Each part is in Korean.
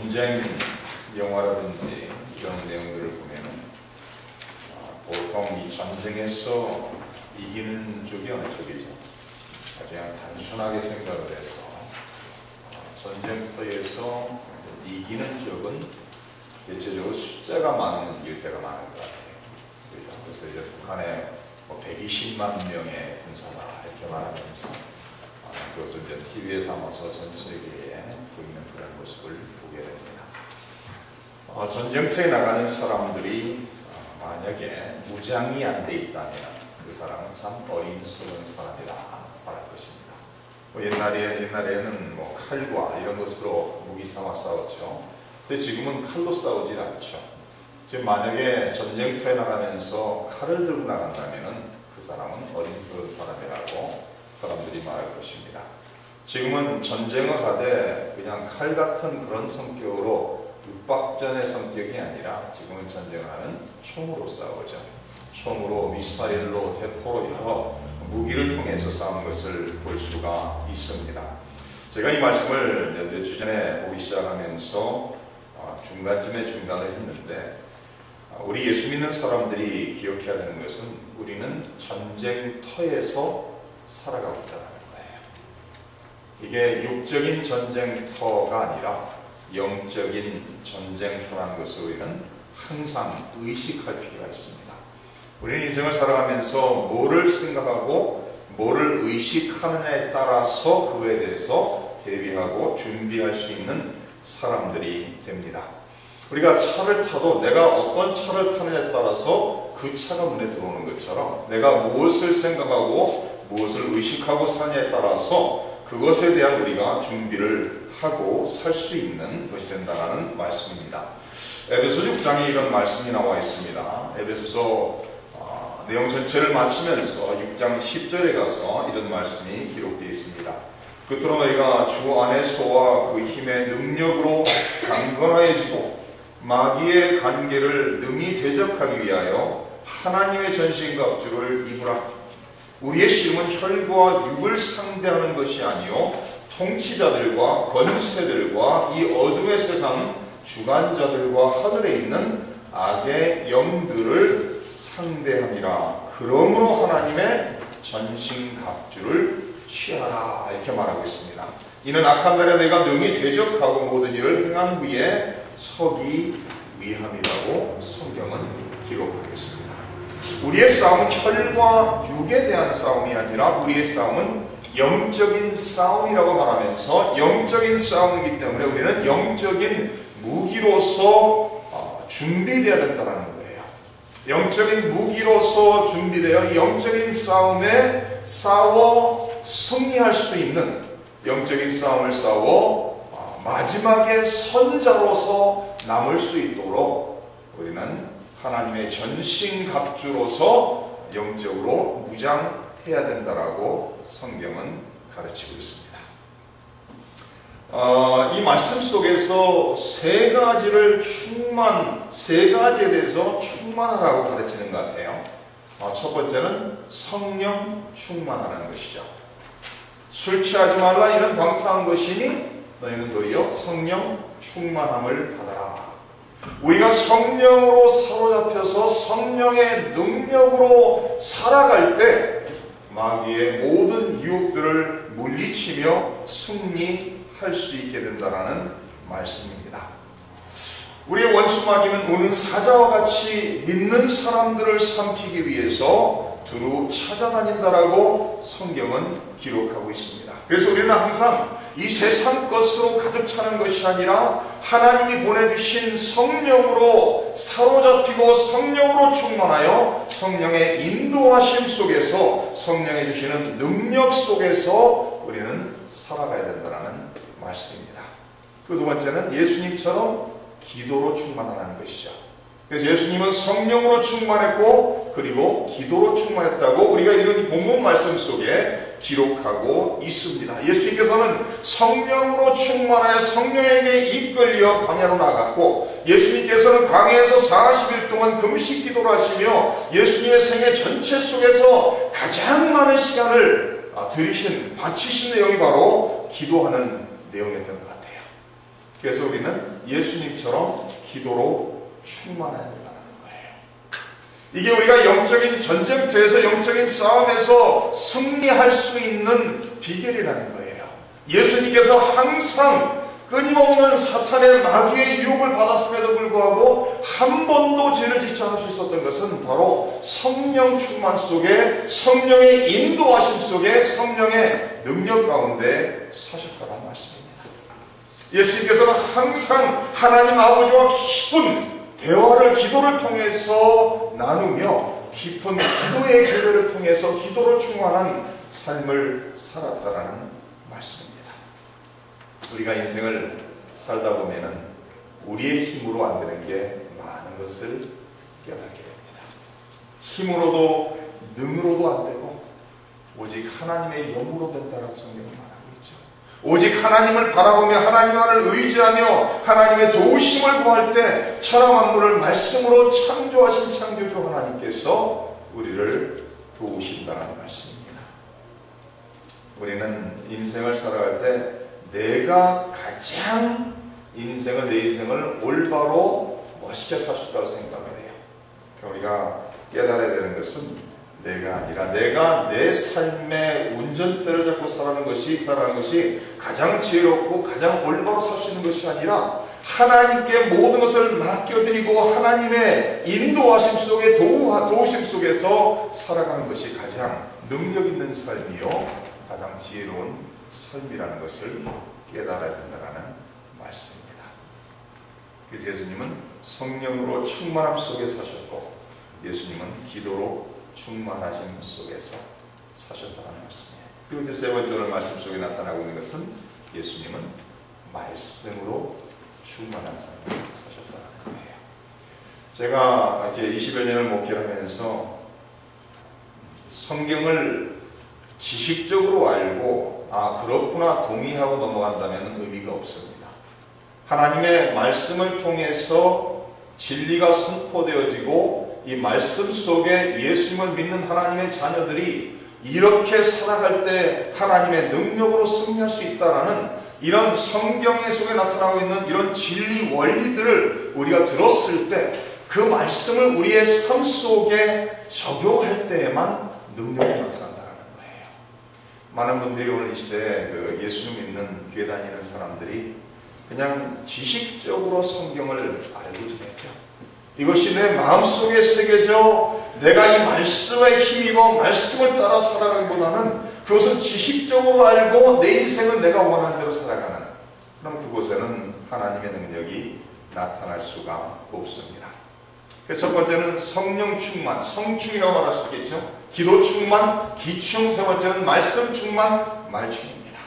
전쟁 영화라든지 이런 내용들을 보면은 보통 이 전쟁에서 이기는 쪽이 어느 쪽이죠? 그냥 단순하게 생각을 해서 전쟁터에서 이기는 쪽은 대체적으로 숫자가 많으면 이길 때가 많은 것 같아요. 그래서 이제 북한에 120만 명의 군사다 이렇게 말하면서 그것을 이제 TV에 담아서 전 세계에 보이는 그런 모습을 보게 됩니다. 전쟁터에 나가는 사람들이 만약에 무장이 안 돼 있다면 그 사람은 참 어림스러운 사람이다 말할 것입니다. 옛날에는 칼과 이런 것으로 무기 삼아 싸웠죠. 근데 지금은 칼로 싸우질 않죠. 지금 만약에 전쟁터에 나가면서 칼을 들고 나간다면 그 사람은 어림스러운 사람이라고 사람들이 말할 것입니다. 지금은 전쟁을 하되 그냥 칼 같은 그런 성격으로 육박전의 성격이 아니라 지금은 전쟁을 하는 총으로 싸우죠. 총으로, 미사일로, 대포로 여러 무기를 통해서 싸우는 것을 볼 수가 있습니다. 제가 이 말씀을 몇 주 전에 보기 시작하면서 중간쯤에 중단을 했는데 우리 예수 믿는 사람들이 기억해야 되는 것은 우리는 전쟁터에서 살아가고 있다는 거예요. 이게 육적인 전쟁터가 아니라 영적인 전쟁터라는 것을 우리는 항상 의식할 필요가 있습니다. 우리는 인생을 살아가면서 뭐를 생각하고 뭐를 의식하느냐에 따라서 그에 대해서 대비하고 준비할 수 있는 사람들이 됩니다. 우리가 차를 타도 내가 어떤 차를 타느냐에 따라서 그 차가 눈에 들어오는 것처럼 내가 무엇을 생각하고 무엇을 의식하고 사느냐에 따라서 그것에 대한 우리가 준비를 하고 살 수 있는 것이 된다는 말씀입니다. 에베소 6장에 이런 말씀이 나와 있습니다. 에베소서 내용 전체를 마치면서 6장 10절에 가서 이런 말씀이 기록되어 있습니다. 그토록 너희가 주 안에서와 그 힘의 능력으로 강건해지고 마귀의 관계를 능히 대적하기 위하여 하나님의 전신갑주를 입으라. 우리의 시험은 혈과 육을 상대하는 것이 아니요 통치자들과 권세들과 이 어둠의 세상 주관자들과 하늘에 있는 악의 영들을 상대함이라. 그러므로 하나님의 전신갑주를 취하라 이렇게 말하고 있습니다. 이는 악한 날에 내가 능히 대적하고 모든 일을 행한 후에 서기 위함이라고 성경은 기록하고 있습니다. 우리의 싸움은 혈과 육에 대한 싸움이 아니라 우리의 싸움은 영적인 싸움이라고 말하면서 영적인 싸움이기 때문에 우리는 영적인 무기로서 준비되어야 된다는 거예요. 영적인 무기로서 준비되어 영적인 싸움에 싸워 승리할 수 있는 영적인 싸움을 싸워 마지막에 선자로서 남을 수 있도록 우리는 하나님의 전신갑주로서 영적으로 무장해야 된다라고 성경은 가르치고 있습니다. 이 말씀 속에서 세 가지에 대해서 충만하라고 가르치는 것 같아요. 첫 번째는 성령 충만하라는 것이죠. 술 취하지 말라 이는 방탕한 것이니 너희는 도리어 성령 충만함을 받아라. 우리가 성령으로 사로잡혀서 성령의 능력으로 살아갈 때 마귀의 모든 유혹들을 물리치며 승리할 수 있게 된다는 말씀입니다. 우리의 원수 마귀는 오는 사자와 같이 믿는 사람들을 삼키기 위해서 두루 찾아다닌다라고 성경은 기록하고 있습니다. 그래서 우리는 항상 이 세상 것으로 가득 차는 것이 아니라 하나님이 보내주신 성령으로 사로잡히고 성령으로 충만하여 성령의 인도하심 속에서 성령이 주시는 능력 속에서 우리는 살아가야 된다는 말씀입니다. 그 두 번째는 예수님처럼 기도로 충만하라는 것이죠. 그래서 예수님은 성령으로 충만했고 그리고 기도로 충만했다고 우리가 읽은 이 본문 말씀 속에 기록하고 있습니다. 예수님께서는 성령으로 충만하여 성령에게 이끌려 광야로 나갔고 예수님께서는 광야에서 40일 동안 금식 기도를 하시며 예수님의 생애 전체 속에서 가장 많은 시간을 바치신 내용이 바로 기도하는 내용이었던 것 같아요. 그래서 우리는 예수님처럼 기도로 충만해야 된다는 거예요. 이게 우리가 영적인 전쟁터에서, 영적인 싸움에서 승리할 수 있는 비결이라는 거예요. 예수님께서 항상 끊임없는 사탄의 마귀의 유혹을 받았음에도 불구하고 한 번도 죄를 짓지 않을 수 있었던 것은 바로 성령 충만 속에, 성령의 인도하심 속에, 성령의 능력 가운데 사셨다는 말씀입니다. 예수님께서는 항상 하나님 아버지와 깊은 대화를, 기도를 통해서 나누며 깊은 기도의 교제를 통해서 기도로 충만한 삶을 살았다라는 말씀입니다. 우리가 인생을 살다 보면은 우리의 힘으로 안 되는 게 많은 것을 깨닫게 됩니다. 힘으로도 능으로도 안 되고 오직 하나님의 영으로 된다라고 성경은 말하고 있죠. 오직 하나님을 바라보며 하나님만을 의지하며 하나님의 도우심을 구할 때 천하 만물을 말씀으로 창조하신 창조주 하나님께서 우리를 도우신다는 말씀입니다. 우리는 인생을 살아갈 때 내가 가장 내 인생을 올바로 멋있게 살 수 있다고 생각을 해요. 우리가 깨달아야 되는 것은 내가 아니라 내가 내 삶의 운전대를 잡고 살아가는 것이 가장 지혜롭고 가장 올바로 살 수 있는 것이 아니라 하나님께 모든 것을 맡겨드리고 하나님의 인도하심 속에 도우심 속에서 살아가는 것이 가장 능력 있는 삶이요 가장 지혜로운 삶이라는 것을 깨달아야 된다는 말씀입니다. 그래서 예수님은 성령으로 충만함 속에 사셨고 예수님은 기도로 충만하심 속에서 사셨다는 말씀이에요. 그리고 이제 세 번째 오늘 말씀 속에 나타나고 있는 것은 예수님은 말씀으로 충만한 삶을 사셨다는 거예요. 제가 이제 20여 년을 목회를 하면서 성경을 지식적으로 알고 그렇구나 동의하고 넘어간다면 의미가 없습니다. 하나님의 말씀을 통해서 진리가 선포되어지고 이 말씀 속에 예수님을 믿는 하나님의 자녀들이 이렇게 살아갈 때 하나님의 능력으로 승리할 수 있다라는 이런 성경의 속에 나타나고 있는 이런 진리 원리들을 우리가 들었을 때 그 말씀을 우리의 삶 속에 적용할 때에만 능력이 나타난다는 거예요. 많은 분들이 오늘 이 시대에 예수님 믿는 교회 다니는 사람들이 그냥 지식적으로 성경을 알고 지내죠. 이것이 내 마음속에 새겨져 내가 이 말씀에 힘입어 말씀을 따라 살아가기보다는 그것은 지식적으로 알고 내 인생은 내가 원하는 대로 살아가는, 그럼 그곳에는 하나님의 능력이 나타날 수가 없습니다. 첫 번째는 성령 충만, 성충이라고 말할 수 있겠죠. 기도 충만, 기충. 세 번째는 말씀 충만, 말충입니다.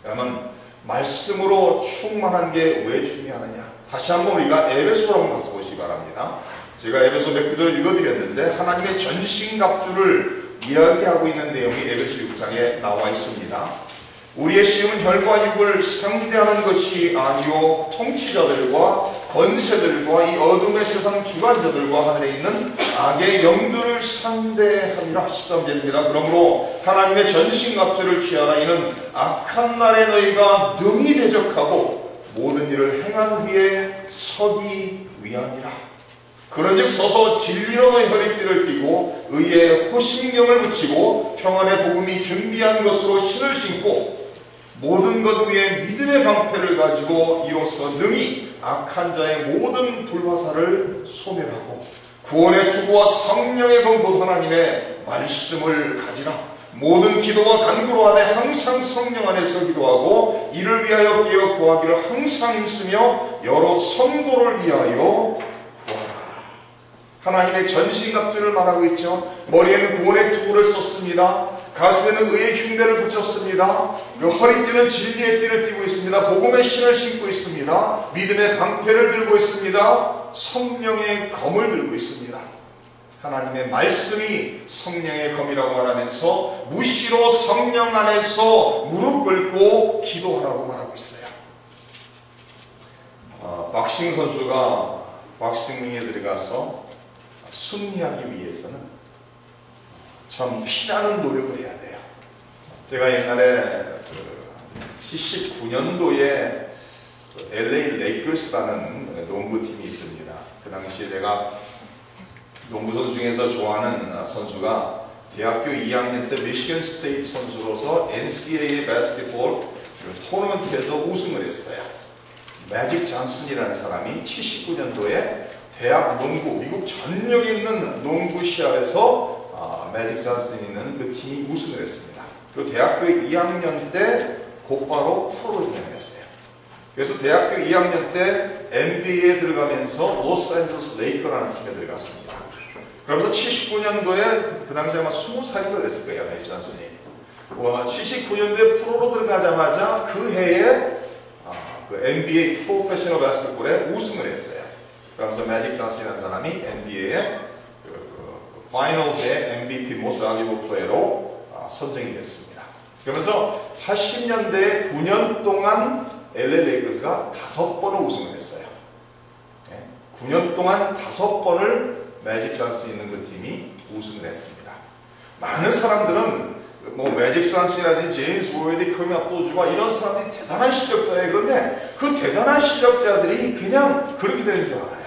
그러면 말씀으로 충만한 게 왜 중요하느냐? 다시 한번 우리가 에베소로 한번 가서 보시기 바랍니다. 제가 에베소 몇 구절을 읽어드렸는데 하나님의 전신갑주를 이야기하고 있는 내용이 에베소 6장에 나와 있습니다. 우리의 시험은 혈과 육을 상대하는 것이 아니요 통치자들과 권세들과 이 어둠의 세상 주관자들과 하늘에 있는 악의 영들을 상대하리라. 13절입니다. 그러므로 하나님의 전신갑주를 취하라. 이는 악한 날에 너희가 능히 대적하고 모든 일을 행한 후에 서기 위함이라. 그런즉 서서 진리로 너희 허리띠를 띠고 의의 호심경을 붙이고 평안의 복음이 준비한 것으로 신을 신고 모든 것 위에 믿음의 방패를 가지고 이로써 능히 악한 자의 모든 불화살을 소멸하고 구원의 투구와 성령의 검도 하나님의 말씀을 가지라. 모든 기도와 간구로 하되 항상 성령 안에서 기도하고 이를 위하여 깨어 구하기를 항상 힘쓰며 여러 성도를 위하여 구하라. 하나님의 전신갑주를 말하고 있죠. 머리에는 구원의 투구를 썼습니다. 가슴에는 의의 흉배를 붙였습니다. 그 허리띠는 진리의 띠를 띠고 있습니다. 복음의 신을 신고 있습니다. 믿음의 방패를 들고 있습니다. 성령의 검을 들고 있습니다. 하나님의 말씀이 성령의 검이라고 말하면서 무시로 성령 안에서 무릎 꿇고 기도하라고 말하고 있어요. 박싱 선수가 박싱링에 들어가서 승리하기 위해서는 참 피나는 노력을 해야 돼요. 제가 옛날에 79년도에 LA 레이커스라는 농구팀이 있습니다. 그 당시에 내가 농구 선수 중에서 좋아하는 선수가 대학교 2학년 때 미시건 스테이트 선수로서 NCAA 바스켓볼 토너먼트에서 우승을 했어요. 매직 존슨이라는 사람이 79년도에 대학 농구, 미국 전역에 있는 농구 시합에서 매직 존슨이 있는 그 팀이 우승을 했습니다. 그리고 대학교 2학년 때 곧바로 프로로 진행을 했어요. 그래서 대학교 2학년 때 NBA에 들어가면서 로스앤젤레스 레이커라는 팀에 들어갔습니다. 그러면서 79년도에 그 당시에 아마 20살인가 그랬을 거예요, 매직 존슨이. 79년도에 프로로 들어가자마자 그 해에 그 NBA 프로페셔널 바스켓볼에 우승을 했어요. 그러면서 매직 존슨이라는 사람이 NBA의 파이널즈의 MVP Most Valuable Player로 선정이 됐습니다. 그러면서 80년대에 9년 동안 LA 레이커스가 5번을 우승을 했어요. 9년 동안 5번을 매직 존슨이 있는 그 팀이 우승을 했습니다. 많은 사람들은 뭐 매직 존슨이라든지 제임스 워디, 커미 압돌주바 이런 사람들이 대단한 실력자예요. 그런데 그 대단한 실력자들이 그냥 그렇게 되는 줄 알아요.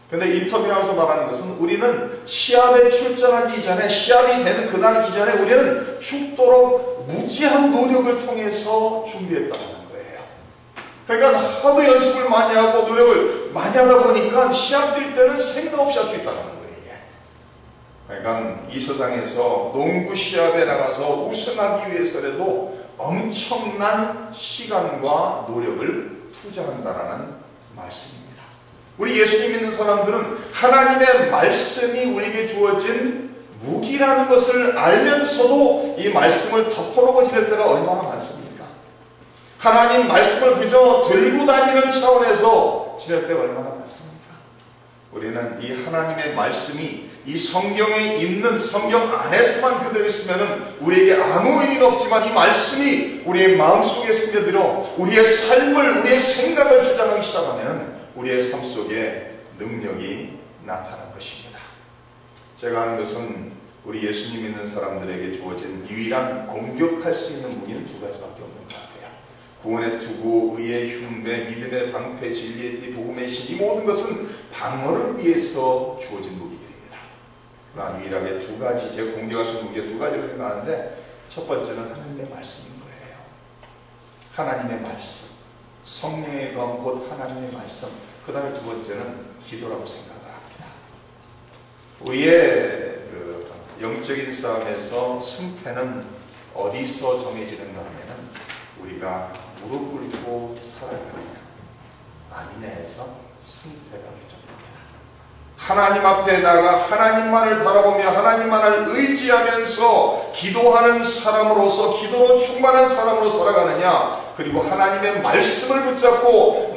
근데 인터뷰를 하면서 말하는 것은 우리는 시합에 출전하기 이전에, 시합이 되는 그날 이전에 우리는 죽도록 무지한 노력을 통해서 준비했다는 거예요. 그러니까 하도 연습을 많이 하고 노력을 많이 하다 보니까 시합 뛸 때는 생각 없이 할 수 있다는 거예요. 그러니까 이 세상에서 농구 시합에 나가서 우승하기 위해서라도 엄청난 시간과 노력을 투자한다라는 말씀입니다. 우리 예수님 믿는 사람들은 하나님의 말씀이 우리에게 주어진 무기라는 것을 알면서도 이 말씀을 덮어놓고 지낼 때가 얼마나 많습니까? 하나님 말씀을 그저 들고 다니는 차원에서 지낼 때가 얼마나 많습니까? 우리는 이 하나님의 말씀이 이 성경에 있는 성경 안에서만 그대로 있으면 우리에게 아무 의미가 없지만 이 말씀이 우리의 마음속에 스며들어 우리의 삶을, 우리의 생각을 주장하기 시작하면 우리의 삶 속에 능력이 나타날 것입니다. 제가 하는 것은 우리 예수님 믿는 사람들에게 주어진 유일한 공격할 수 있는 무기는 2가지밖에 없는 것 같아요. 구원의 투구, 의의 흉배, 믿음의 방패, 진리의 띠, 복음의 신, 이 모든 것은 방어를 위해서 주어진 무기들입니다. 그러나 유일하게 2가지, 제가 공격할 수 있는 무기가 2가지라고 생각하는데 첫 번째는 하나님의 말씀인 거예요. 하나님의 말씀. 성령의 검, 곧 하나님의 말씀. 그 다음에 2번째는 기도라고 생각을 합니다. 우리의 영적인 싸움에서 승패는 어디서 정해지는가 하면은 우리가 무릎 꿇고 살아가느냐 아니냐에서 승패가 결정됩니다. 하나님 앞에 나가 하나님만을 바라보며 하나님만을 의지하면서 기도하는 사람으로서, 기도로 충만한 사람으로 살아가느냐, 그리고 하나님의 말씀을 붙잡고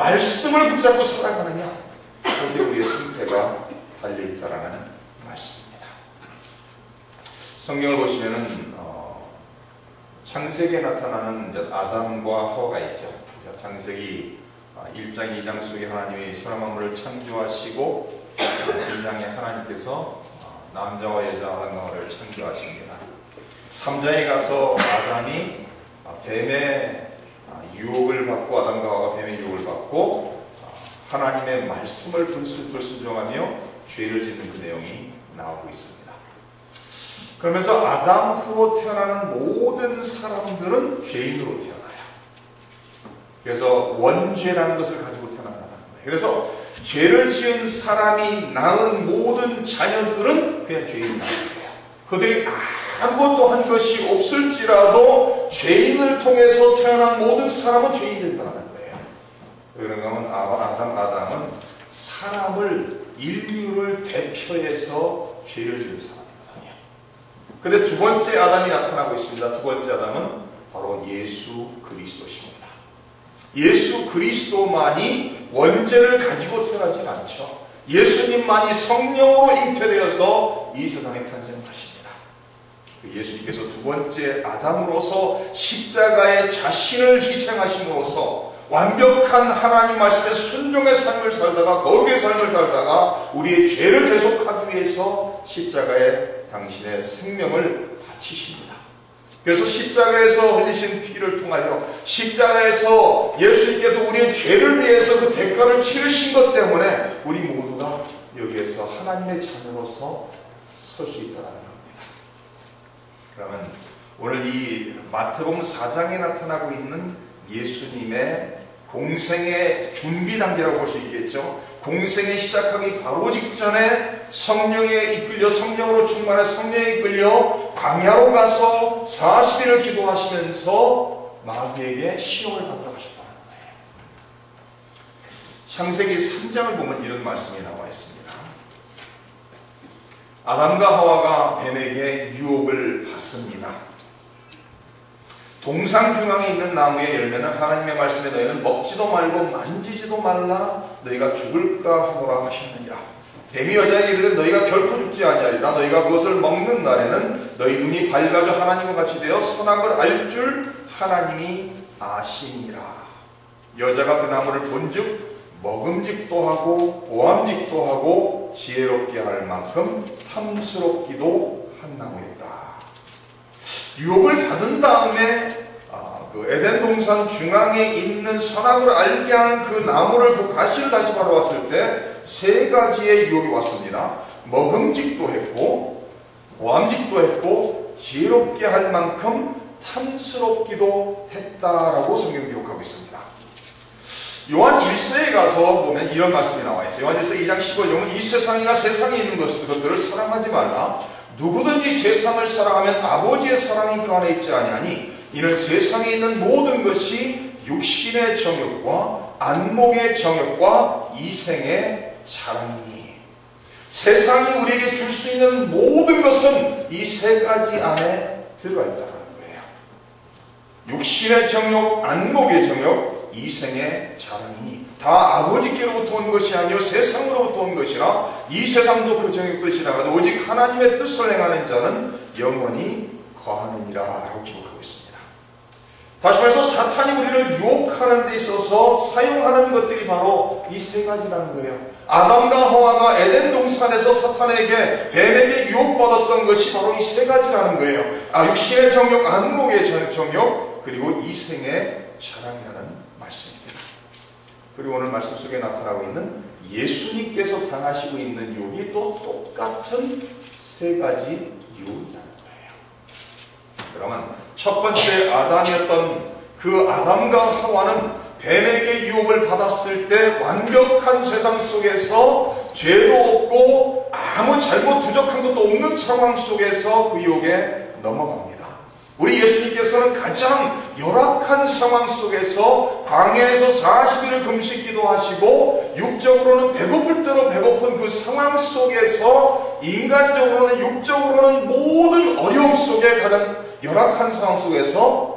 살아가느냐, 거기에 우리의 승패가 달려있다라는 말씀입니다. 성경을 보시면은 창세기에 나타나는 아담과 하와가 있죠. 창세기 1장, 2장 속에 하나님이 천하 만물을 창조하시고 2장에 하나님께서 남자와 여자 아담과 하와를 창조하십니다. 3장에 가서 아담이 뱀의 유혹을 받고, 아담과 하와가 뱀의 유혹을 받고 하나님의 말씀을 불순종하며 죄를 짓는 그 내용이 나오고 있습니다. 그러면서 아담 후로 태어나는 모든 사람들은 죄인으로 태어나요. 그래서 원죄라는 것을 가지고 태어난다는 거예요. 그래서 죄를 지은 사람이 낳은 모든 자녀들은 그냥 죄인이 낳은 거예요. 그들이 아무것도 한 것이 없을지라도 죄인을 통해서 태어난 모든 사람은 죄인이 된다는 거예요. 그런가 하면 아담은 사람을, 인류를 대표해서 죄를 지은 사람이거든요. 근데 2번째 아담이 나타나고 있습니다. 2번째 아담은 바로 예수 그리스도십니다. 예수 그리스도만이 원죄를 가지고 태어나지 않죠. 예수님만이 성령으로 잉태되어서 이 세상에 탄생하십니다. 예수님께서 2번째 아담으로서 십자가에 자신을 희생하심으로써 완벽한 하나님 말씀에 순종의 삶을 살다가, 거룩의 삶을 살다가 우리의 죄를 대속하기 위해서 십자가에 당신의 생명을 바치십니다. 그래서 십자가에서 흘리신 피를 통하여 십자가에서 예수님께서 우리의 죄를 위해서 그 대가를 치르신 것 때문에 우리 모두가 여기에서 하나님의 자녀로서 설 수 있다는 겁니다. 그러면 오늘 이 마태복음 4장에 나타나고 있는 예수님의 공생의 준비 단계라고 볼 수 있겠죠. 공생이 시작하기 바로 직전에 성령에 이끌려 성령으로 충만해 성령에 이끌려 광야로 가서 40일을 기도하시면서 마귀에게 시험을 받으러 가셨다는 거예요. 창세기 3장을 보면 이런 말씀이 나와 있습니다. 아담과 하와가 뱀에게 유혹을 받습니다. 동상 중앙에 있는 나무의 열매는 하나님의 말씀에 너희는 먹지도 말고 만지지도 말라 너희가 죽을까 하노라 하셨느니라. 뱀이 여자에게 이르되 너희가 결코 죽지 아니하리라. 너희가 그것을 먹는 날에는 너희 눈이 밝아져 하나님과 같이 되어 선악을 알 줄 하나님이 아시니라. 여자가 그 나무를 본즉 먹음직도 하고 보암직도 하고 지혜롭게 할 만큼 탐스럽기도 한 나무였다. 유혹을 받은 다음에 그 에덴 동산 중앙에 있는 선악을 알게 하는 그 나무를 그 가시를 다시 바라봤을 때 세 가지의 유혹이 왔습니다. 먹음직도 했고 보암직도 했고 지혜롭게 할 만큼 탐스럽기도 했다라고 성경 기록하고 있습니다. 요한 1서에 가서 보면 이런 말씀이 나와 있어요. 요한 1서 2장 15절은 이 세상이나 세상에 있는 것들을 사랑하지 말라. 누구든지 세상을 사랑하면 아버지의 사랑이 그 안에 있지 아니하니 이는 세상에 있는 모든 것이 육신의 정욕과 안목의 정욕과 이생의 자랑이니. 세상이 우리에게 줄 수 있는 모든 것은 이 세 가지 안에 들어가 있다는 거예요. 육신의 정욕, 안목의 정욕, 이생의 자랑이니 다 아버지께로부터 온 것이 아니요 세상으로부터 온 것이라. 이 세상도 그 정욕 뜻이 나가도 오직 하나님의 뜻을 행하는 자는 영원히 거하느니라 라고 기록하고 있습니다. 다시 말해서 사탄이 우리를 유혹하는 데 있어서 사용하는 것들이 바로 이 세 가지라는 거예요. 아담과 하와가 에덴 동산에서 사탄에게 뱀에게 유혹받았던 것이 바로 이 세 가지라는 거예요. 육신의 정욕, 안목의 정욕, 그리고 이생의 자랑이라는 말씀입니다. 그리고 오늘 말씀 속에 나타나고 있는 예수님께서 당하시고 있는 유혹이 또 똑같은 세 가지 유혹이라는 거예요. 그러면 첫 번째 아담이었던 그 아담과 하와는 뱀에게 유혹을 받았을 때 완벽한 세상 속에서 죄도 없고 아무 잘못 부족한 것도 없는 상황 속에서 그 유혹에 넘어갑니다. 우리 예수님께서는 가장 열악한 상황 속에서 광야에서 40일을 금식 기도하시고 육적으로는 배고플 대로 배고픈 그 상황 속에서 인간적으로는 육적으로는 모든 어려움 속에 가장 열악한 상황 속에서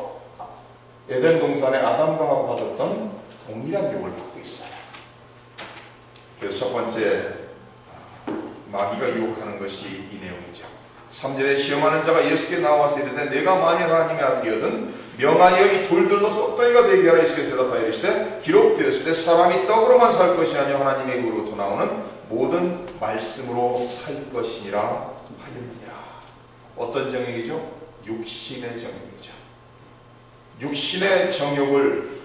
에덴 동산의 아담과 하와 받았던 동일한 유혹을 받고 있어요. 그래서 첫 번째 마귀가 유혹하는 것이 이 내용이죠. 3절에 시험하는 자가 예수께 나와서 이르되 내가 만일 하나님의 아들이거든 명하여 이 돌들로 떡덩이가 되게 하라. 예수께서 대답하여 이르시되 기록되었을 때 사람이 떡으로만 살 것이 아니라 하나님의 입으로부터 나오는 모든 말씀으로 살 것이니라 하였느니라. 어떤 정욕이죠? 육신의 정욕이죠. 육신의 정욕을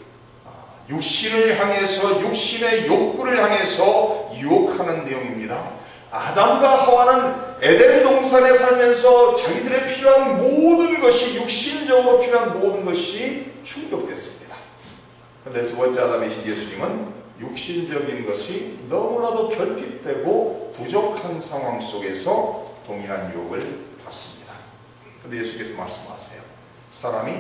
육신을 향해서 육신의 욕구를 향해서 유혹하는 내용입니다. 아담과 하와는 에덴 동산에 살면서 자기들의 필요한 모든 것이 육신적으로 필요한 모든 것이 충족됐습니다. 그런데 두 번째 아담이신 예수님은 육신적인 것이 너무나도 결핍되고 부족한 상황 속에서 동일한 유혹을 받습니다. 그런데 예수께서 말씀하세요. 사람이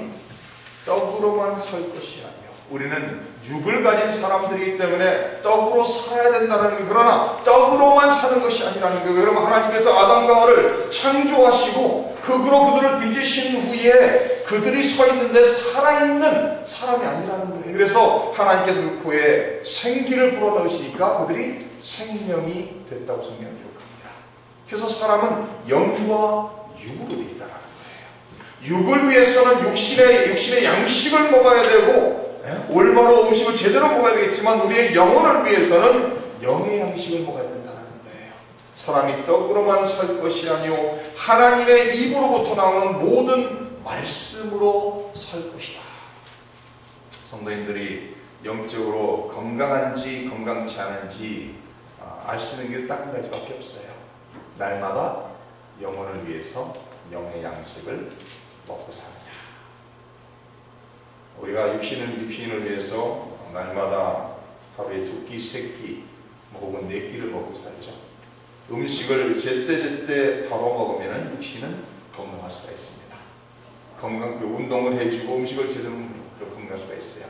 떡으로만 살 것이 아니요. 우리는 육을 가진 사람들이기 때문에 떡으로 살아야 된다는 게, 그러나 떡으로만 사는 것이 아니라는 거예요. 그러면 하나님께서 아담과 하와를 창조하시고 흙으로 그들을 빚으신 후에 그들이 서 있는데 살아있는 사람이 아니라는 거예요. 그래서 하나님께서 그 코에 생기를 불어넣으시니까 그들이 생명이 됐다고 성경이 기록합니다. 그래서 사람은 영과 육으로 되어 있다는 거예요. 육을 위해서는 육신의 양식을 먹어야 되고 올바로 음식을 제대로 먹어야 되겠지만 우리의 영혼을 위해서는 영의 양식을 먹어야 된다는 거예요. 사람이 떡으로만 살 것이 아니요 하나님의 입으로부터 나오는 모든 말씀으로 설 것이다. 성도님들이 영적으로 건강한지 건강치 않은지 알 수 있는 게 딱 한 가지밖에 없어요. 날마다 영혼을 위해서 영의 양식을 먹고 사느냐. 우리가 육신을 위해서 날마다 하루에 2끼, 3끼 혹은 4끼를 먹고 살죠. 음식을 제때 바로 먹으면 육신은 건강할 수가 있습니다. 운동을 해주고 음식을 제대로 먹으면 건강할 수가 있어요.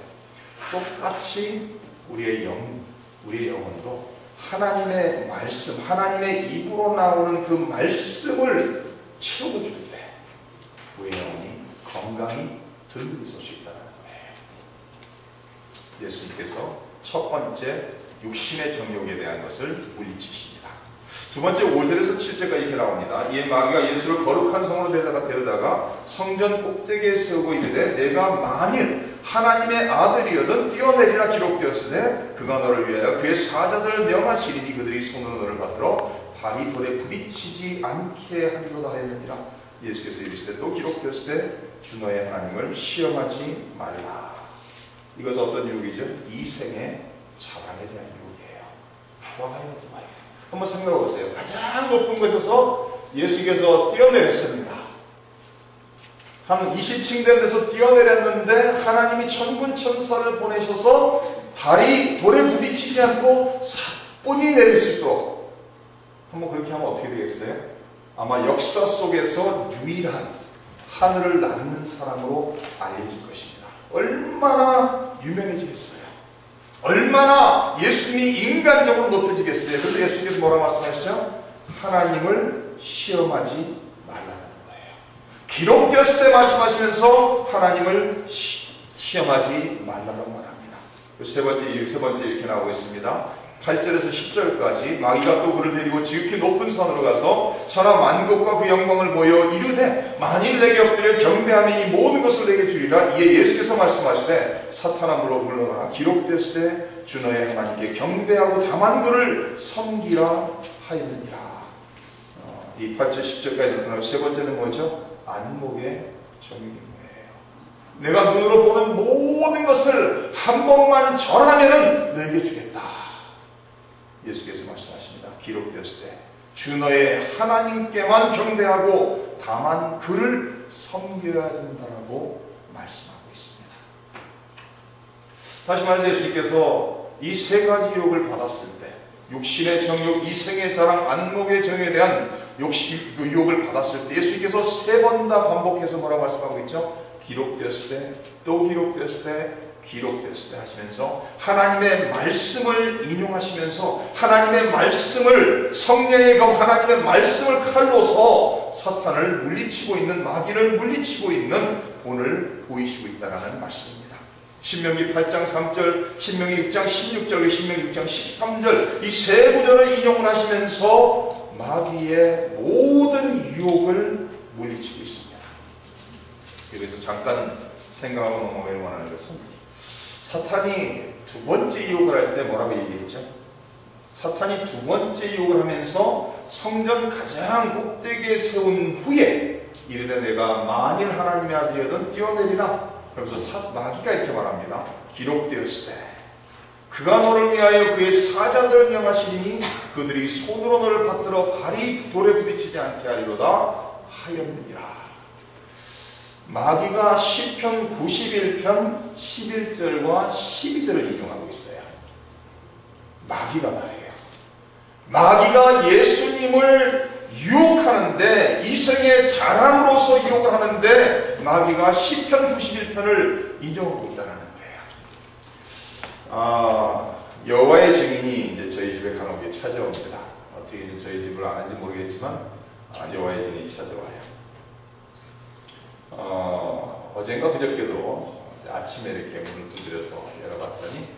똑같이 우리의 영혼도 하나님의 말씀, 하나님의 입으로 나오는 그 말씀을 채워줄 때 우리의 영혼이 건강히 든든히 설 수 있다는 거예요. 예수님께서 첫 번째 육신의 정욕에 대한 것을 물리치십니다. 두 번째 5절에서 7절까지 이렇게 나옵니다. 이에 마귀가 예수를 거룩한 성으로 데려다가 성전 꼭대기에 세우고 이르되 내가 만일 하나님의 아들이여든 뛰어내리라 기록되었으되 그가 너를 위하여 그의 사자들을 명하시리니 그들이 손으로 너를 받들어 발이 돌에 부딪히지 않게 하리로다 하였느니라. 예수께서 이르시되 또 기록되었으되 주 너의 하나님을 시험하지 말라. 이것은 어떤 유혹이죠? 이 생의 자랑에 대한 유혹이에요. Pride of life. 한번 생각해 보세요. 가장 높은 곳에서 예수께서 뛰어내렸습니다. 한 20층 된 데서 뛰어내렸는데 하나님이 천군 천사를 보내셔서 발이 돌에 부딪히지 않고 사뿐히 내릴 수 있도록 한번 그렇게 하면 어떻게 되겠어요? 아마 역사 속에서 유일한 하늘을 나르는 사람으로 알려질 것입니다. 얼마나 유명해지겠어요? 얼마나 예수님이 인간적으로 높여지겠어요? 그런데 예수님께서 뭐라고 말씀하시죠? 하나님을 시험하지 말라는 거예요. 기록되었을 때 말씀하시면서 하나님을 시험하지 말라고 말합니다. 세 번째 이렇게 나오고 있습니다. 8절에서 10절까지 마귀가 또 그를 데리고 지극히 높은 산으로 가서 천하 만국과 그 영광을 보여 이르되 만일 내게 엎드려 경배하면 이 모든 것을 내게 주리라. 이에 예수께서 말씀하시되 사탄아 물러가라. 기록되었을 때 주 너의 하나님께 경배하고 다만 그를 섬기라 하였느니라. 이 8절 10절까지 나타나고 세 번째는 뭐죠? 안목의 정욕인 거예요. 내가 눈으로 보는 모든 것을 한 번만 절하면은 너에게 주겠다. 예수께서 말씀하십니다. 기록되었을 때 주 너의 하나님께만 경배하고 다만 그를 섬겨야 된다라고 말씀하고 있습니다. 다시 말해서 예수님께서 이 세 가지 유혹을 받았을 때 육신의 정욕, 이생의 자랑, 안목의 정욕에 대한 유혹을 받았을 때 예수님께서 세 번 다 반복해서 뭐라고 말씀하고 있죠? 기록되었을 때, 또 기록되었을 때, 기록되었을 때 하시면서 하나님의 말씀을 인용하시면서 하나님의 말씀을 성령의 검 하나님의 말씀을 칼로서 사탄을 물리치고 있는 마귀를 물리치고 있는 본을 보이시고 있다는 말씀입니다. 신명기 8장 3절, 신명기 6장 16절, 신명기 6장 13절 이 세 구절을 인용을 하시면서 마귀의 모든 유혹을 물리치고 있습니다. 그래서 잠깐 생각하고 넘어가길 원하는 것은 사탄이 두 번째 유혹을 할 때 뭐라고 얘기했죠? 사탄이 두 번째 유혹을 하면서 성전 가장 꼭대기에 세운 후에 이르되 내가 만일 하나님의 아들이여든 뛰어내리라. 그러면서 마귀가 이렇게 말합니다. 기록되었을 때 그가 너를 위하여 그의 사자들을 명하시니 그들이 손으로 너를 받들어 발이 돌에 부딪히지 않게 하리로다 하였느니라. 마귀가 시편 91편 11절과 12절을 인용하고 있어요. 마귀가 말이에요. 마귀가 예수님을 유혹하는데 이생의 자랑으로서 유혹을 하는데 마귀가 시편 91편을 인용하고 있다는 거예요. 여호와의 증인이 이제 저희 집에 간혹 찾아옵니다. 어떻게 이제 저희 집을 아는지 모르겠지만 여호와의 증인이 찾아와요. 어젠가 그저께도 아침에 이렇게 문을 두드려서 열어봤더니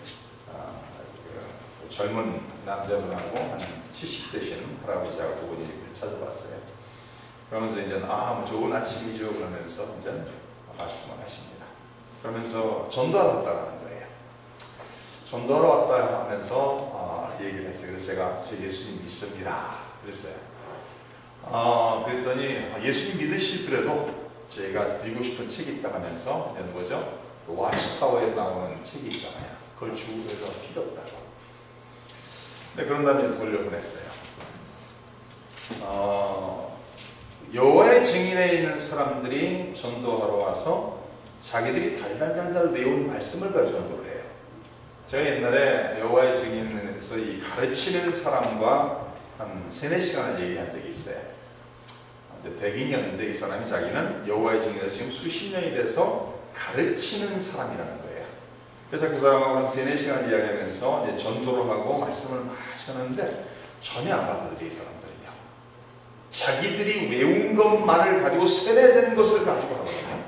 젊은 남자분하고 한 70 되신 할아버지하고 두 분이 이렇게 찾아봤어요. 그러면서 이제 뭐 좋은 아침이죠 그러면서 이제 말씀을 하십니다. 그러면서 전도하러 왔다는 거예요. 전도하러 왔다 하면서 얘기를 했어요. 그래서 제가 저 예수님 믿습니다 그랬어요. 그랬더니 예수님 믿으시더라도 제가 드리고 싶은 책이 있다 하면서 이제 뭐죠? 그 와치타워에서 나오는 책이 있잖아요. 그걸 주고 해서 필요 없다고. 네, 그런 다음에 돌려보냈어요. 여호와의 증인에 있는 사람들이 전도하러 와서 자기들이 달달달달 외운 말씀을 가지고 전도를 해요. 제가 옛날에 여호와의 증인에서 이 가르치는 사람과 한 3-4시간을 얘기한 적이 있어요. 백인이었는데 이 사람이 자기는 여호와의 증인에서 지금 수십 년이 돼서 가르치는 사람이라는 거예요. 그래서 그 사람하고 한 3-4시간 이야기하면서 이제 전도를 하고 말씀을 막 하셨는데 전혀 안 받아들여. 이 사람들은요. 자기들이 외운 것만을 가지고 세뇌된 것을 가지고 하거든요.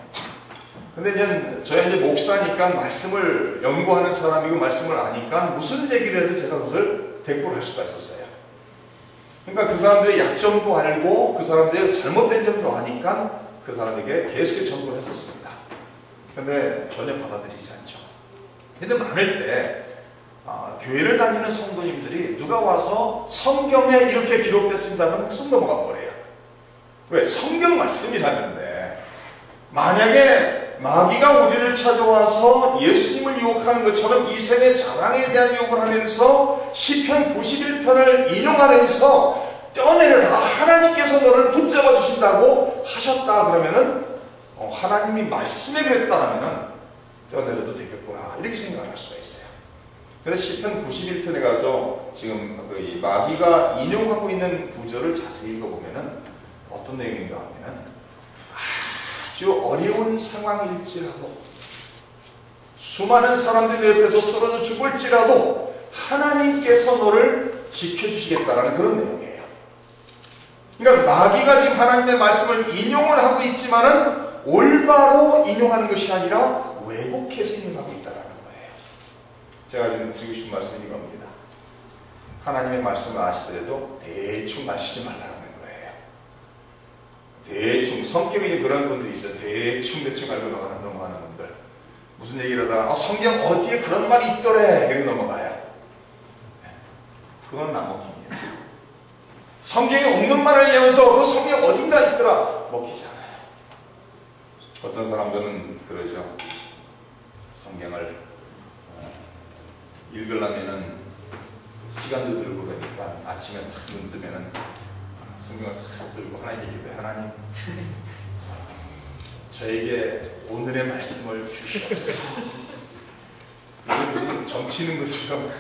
근데 이제 저희 이제 목사니까 말씀을 연구하는 사람이고 말씀을 아니까 무슨 얘기를 해도 제가 그것을 대꾸를 할 수가 있었어요. 그러니까 그 사람들의 약점도 알고 그 사람들의 잘못된 점도 아니까 그 사람에게 계속 전도를 했었습니다. 근데 전혀 받아들이지 않죠. 근데 많을 때 교회를 다니는 성도님들이 누가 와서 성경에 이렇게 기록됐습니다 하면 쑥 넘어가 버려요. 왜? 성경 말씀이라는데 만약에 마귀가 우리를 찾아와서 예수님을 유혹하는 것처럼 이 세계 자랑에 대한 유혹을 하면서 시편 91편을 인용하면서 떠내려라, 하나님께서 너를 붙잡아 주신다고 하셨다 그러면은 하나님이 말씀에 그랬다라면은 떠내려도 되겠구나 이렇게 생각할 수가 있어요. 그런데 시편 91편에 가서 지금 이 마귀가 인용하고 있는 구절을 자세히 읽어보면은 어떤 내용인가 하면은 아주 어려운 상황일지라도 수많은 사람들이 옆에서 쓰러져 죽을지라도 하나님께서 너를 지켜주시겠다라는 그런 내용이에요. 그러니까 마귀가 지금 하나님의 말씀을 인용을 하고 있지만은 올바로 인용하는 것이 아니라 왜곡해서 인용하고 있다는 거예요. 제가 지금 드리고 싶은 말씀은 이겁니다. 하나님의 말씀을 아시더라도 대충 아시지 말라는 거예요. 대충, 성격이 그런 분들이 있어요. 대충 알고 넘어가는 분들. 무슨 얘기를 하다가 성경 어디에 그런 말이 있더래 이렇게 넘어가요. 그건 안 먹힙니다. 성경에 없는 말을 얘기하면서 그 성경 어딘가 있더라 먹히지 않아요. 어떤 사람들은 그러죠. 성경을 읽으려면은 시간도 들고 그러니까 아침에 탁 눈 뜨면은 성경을 탁 들고 하나님께 기도해. 하나님, 저에게 오늘의 말씀을 주시옵소서. 무슨 정치는 것처럼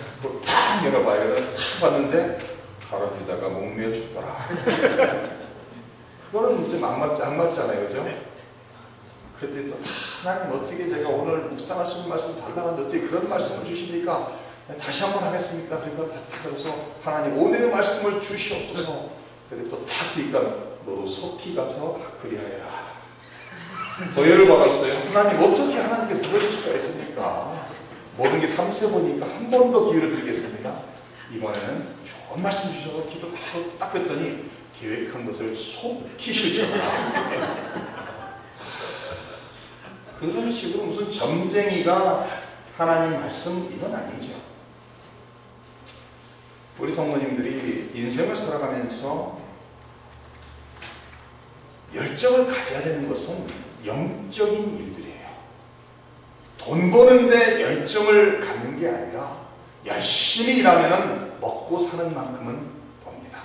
탁 열어봐요. 탁 봤는데 가로들다가 목매어 죽더라. 그거는 좀 안 맞잖아요, 그죠? 그랬더니 또 하나님 어떻게 제가 오늘 묵상하시는 말씀 달라는데 어떻게 그런 말씀을 주십니까? 다시 한번 하겠습니까? 그러니까 다 들어서 하나님 오늘의 말씀을 주시옵소서. 그런데 또 탁 보니까 너도 속히 가서 그리하여라. 도열을 받았어요. 하나님 어떻게 하나님께서 그러실 수가 있습니까? 모든 게 3세 보니까 한 번 더 기회를 드리겠습니다. 이번에는 좋은 말씀 주셔서 기도 딱 했더니 계획한 것을 속히 실천하라. 그런 식으로 무슨 점쟁이가 하나님 말씀 이건 아니죠. 우리 성도님들이 인생을 살아가면서 열정을 가져야 되는 것은 영적인 일들이에요. 돈 버는데 열정을 갖는 게 아니라 열심히 일하면 먹고 사는 만큼은 법니다.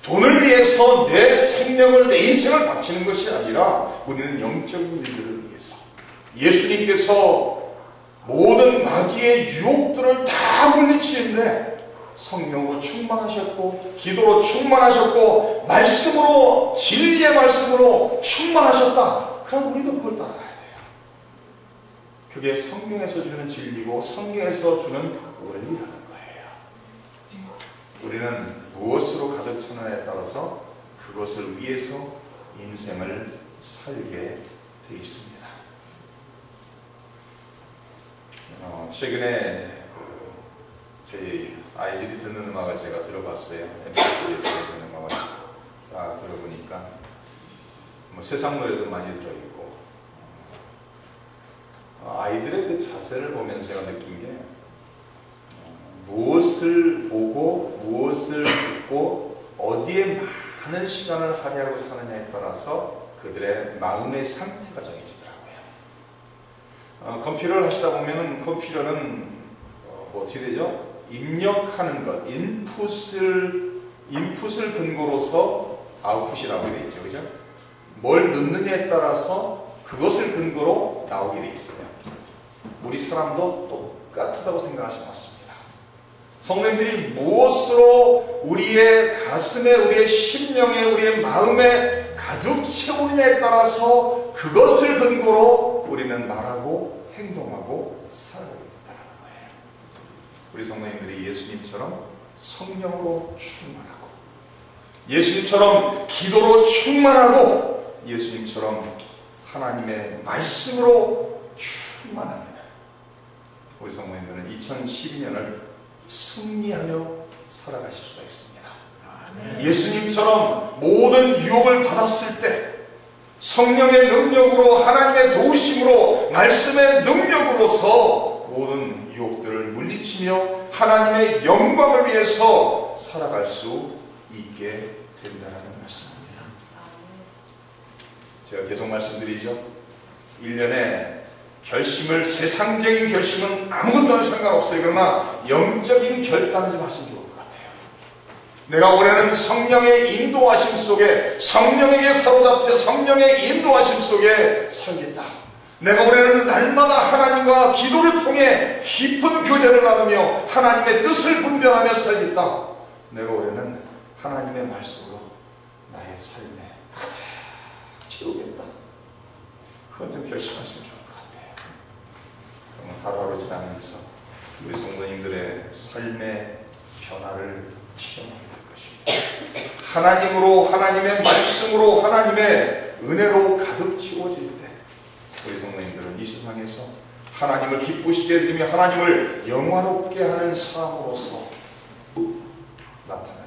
돈을 위해서 내 생명을, 내 인생을 바치는 것이 아니라 우리는 영적인 일들을 위해서 예수님께서 모든 마귀의 유혹들을 다 물리치는데 성령으로 충만하셨고 기도로 충만하셨고 말씀으로, 진리의 말씀으로 충만하셨다. 그럼 우리도 그걸 따라가야 돼요. 그게 성경에서 주는 진리고 성경에서 주는 원리라는 거예요. 우리는 무엇으로 가득 차느냐에 따라서 그것을 위해서 인생을 살게 되어 있습니다. 최근에 저희 아이들이 듣는 음악을 제가 들어봤어요. MP3에 듣는 음악을 다 들어보니까 세상 노래도 많이 들어있고 아이들의 그 자세를 보면서 제가 느낀 게 무엇을 보고 무엇을 듣고 어디에 많은 시간을 할애하고 사느냐에 따라서 그들의 마음의 상태가 정해지더라고요. 컴퓨터를 하시다 보면은 컴퓨터는 뭐 어떻게 되죠? 입력하는 것, 인풋을 근거로서 아웃풋이 나오게 돼 있죠. 그죠? 뭘 넣느냐에 따라서 그것을 근거로 나오게 돼 있어요. 우리 사람도 똑같다고 생각하시면 맞습니다. 성도님들이 무엇으로 우리의 가슴에, 우리의 심령에, 우리의 마음에 가득 채우느냐에 따라서 그것을 근거로 우리는 말하고 행동하고 살아가게 된다는 거예요. 우리 성도님들이 예수님처럼 성령으로 충만하고, 예수님처럼 기도로 충만하고, 예수님처럼 하나님의 말씀으로 충만합니다. 우리 성도님들은 2012년을 승리하며 살아가실 수가 있습니다. 예수님처럼 모든 유혹을 받았을 때 성령의 능력으로, 하나님의 도우심으로, 말씀의 능력으로서 모든 유혹들을 물리치며 하나님의 영광을 위해서 살아갈 수 있게 된다는 말씀입니다. 제가 계속 말씀드리죠. 1년에 결심을, 세상적인 결심은 아무것도 상관없어요. 그러나 영적인 결단을 좀 하시면 좋을 것 같아요. 내가 올해는 성령의 인도하심 속에, 성령에게 사로잡혀 성령의 인도하심 속에 살겠다. 내가 올해는 날마다 하나님과 기도를 통해 깊은 교제를 나누며 하나님의 뜻을 분별하며 살겠다. 내가 올해는 하나님의 말씀으로 나의 삶에 가득 채우겠다. 그건 좀 결심하시면 좋을 것 같아요. 그러면 하루하루 지나면서 우리 성도님들의 삶의 변화를 체험하게 될 것입니다. 하나님으로, 하나님의 말씀으로, 하나님의 은혜로 가득 채워질 때 우리 성도님들은 이 세상에서 하나님을 기쁘시게 해드리며 하나님을 영화롭게 하는 삶으로서 나타납니다.